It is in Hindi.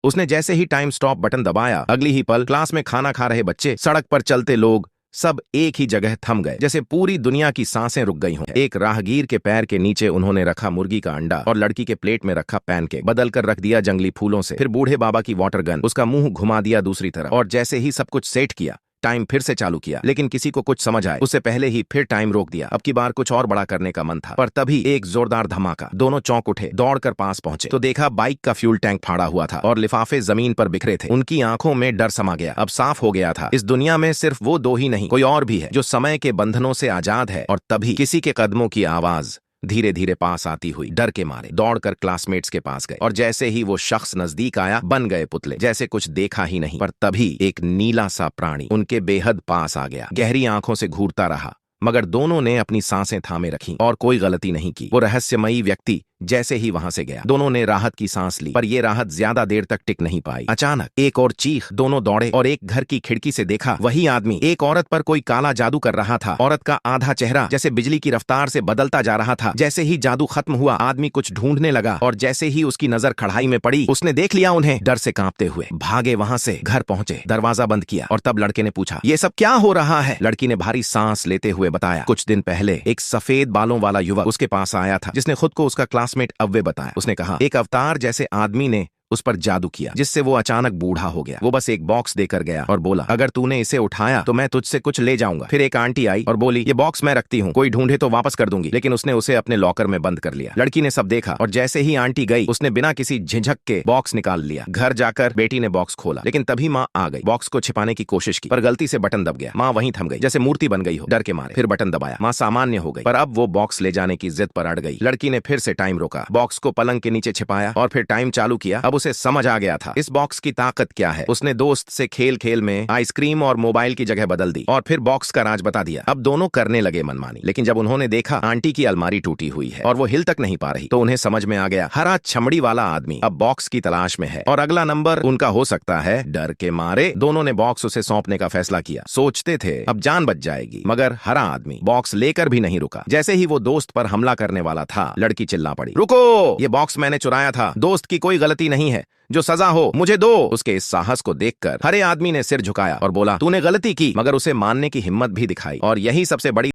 उसने जैसे ही टाइम स्टॉप बटन दबाया, अगली ही पल क्लास में खाना खा रहे बच्चे, सड़क पर चलते लोग, सब एक ही जगह थम गए, जैसे पूरी दुनिया की सांसें रुक गई हों। एक राहगीर के पैर के नीचे उन्होंने रखा मुर्गी का अंडा और लड़की के प्लेट में रखा पैनकेक, बदल कर रख दिया जंगली फूलों से। फिर बूढ़े बाबा की वाटर गन, उसका मुंह घुमा दिया दूसरी तरफ, और जैसे ही सब कुछ सेट किया, टाइम फिर से चालू किया। लेकिन किसी को कुछ समझ आए उससे पहले ही फिर टाइम रोक दिया। अब की बार कुछ और बड़ा करने का मन था, पर तभी एक जोरदार धमाका। दोनों चौंक उठे, दौड़कर पास पहुंचे तो देखा बाइक का फ्यूल टैंक फाड़ा हुआ था और लिफाफे जमीन पर बिखरे थे। उनकी आंखों में डर समा गया। अब साफ हो गया था, इस दुनिया में सिर्फ वो दो ही नहीं, कोई और भी है जो समय के बंधनों से आजाद है। और तभी किसी के कदमों की आवाज धीरे धीरे पास आती हुई। डर के मारे दौड़कर क्लासमेट्स के पास गए, और जैसे ही वो शख्स नजदीक आया, बन गए पुतले, जैसे कुछ देखा ही नहीं। पर तभी एक नीला सा प्राणी उनके बेहद पास आ गया। गहरी आंखों से घूरता रहा, मगर दोनों ने अपनी सांसें थामे रखीं और कोई गलती नहीं की। वो रहस्यमयी व्यक्ति जैसे ही वहां से गया, दोनों ने राहत की सांस ली, पर ये राहत ज्यादा देर तक टिक नहीं पाई। अचानक एक और चीख, दोनों दौड़े और एक घर की खिड़की से देखा, वही आदमी एक औरत पर कोई काला जादू कर रहा था। औरत का आधा चेहरा जैसे बिजली की रफ्तार से बदलता जा रहा था। जैसे ही जादू खत्म हुआ, आदमी कुछ ढूंढने लगा, और जैसे ही उसकी नजर कढ़ाई में पड़ी, उसने देख लिया उन्हें। डर से कांपते हुए भागे वहां से, घर पहुंचे, दरवाजा बंद किया, और तब लड़के ने पूछा, ये सब क्या हो रहा है? लड़की ने भारी सांस लेते हुए बताया, कुछ दिन पहले एक सफेद बालों वाला युवक उसके पास आया था, जिसने खुद को उसका क्लासमेट अव्वे बताया। उसने कहा, एक अवतार जैसे आदमी ने उस पर जादू किया, जिससे वो अचानक बूढ़ा हो गया। वो बस एक बॉक्स देकर गया और बोला, अगर तूने इसे उठाया तो मैं तुझसे कुछ ले जाऊंगा। फिर एक आंटी आई और बोली, ये बॉक्स मैं रखती हूँ, कोई ढूंढे तो वापस कर दूंगी। लेकिन उसने उसे अपने लॉकर में बंद कर लिया। लड़की ने सब देखा, और जैसे ही आंटी गई, उसने बिना किसी झिझक के बॉक्स निकाल लिया। घर जाकर बेटी ने बॉक्स खोला, लेकिन तभी माँ आ गई। बॉक्स को छिपाने की कोशिश की, पर गलती से बटन दब गया। माँ वहीं थम गई, जैसे मूर्ति बन गई हो, डर के मारे। फिर बटन दबाया, माँ सामान्य हो गई, पर अब वो बॉक्स ले जाने की जिद पर अड़ गई। लड़की ने फिर से टाइम रोका, बॉक्स को पलंग के नीचे छिपाया, और फिर टाइम चालू किया। अब उसे समझ आ गया था इस बॉक्स की ताकत क्या है। उसने दोस्त से खेल खेल में आइसक्रीम और मोबाइल की जगह बदल दी, और फिर बॉक्स का राज बता दिया। अब दोनों करने लगे मनमानी, लेकिन जब उन्होंने देखा आंटी की अलमारी टूटी हुई है और वो हिल तक नहीं पा रही, तो उन्हें समझ में आ गया, हरा चमड़ी वाला आदमी अब बॉक्स की तलाश में है, और अगला नंबर उनका हो सकता है। डर के मारे दोनों ने बॉक्स उसे सौंपने का फैसला किया। सोचते थे अब जान बच जाएगी, मगर हरा आदमी बॉक्स लेकर भी नहीं रुका। जैसे ही वो दोस्त पर हमला करने वाला था, लड़की चिल्ला पड़ी, रुको, ये बॉक्स मैंने चुराया था, दोस्त की कोई गलती नहीं है, जो सजा हो मुझे दो। उसके इस साहस को देखकर हरे आदमी ने सिर झुकाया और बोला, तूने गलती की, मगर उसे मानने की हिम्मत भी दिखाई। और यही सबसे बड़ी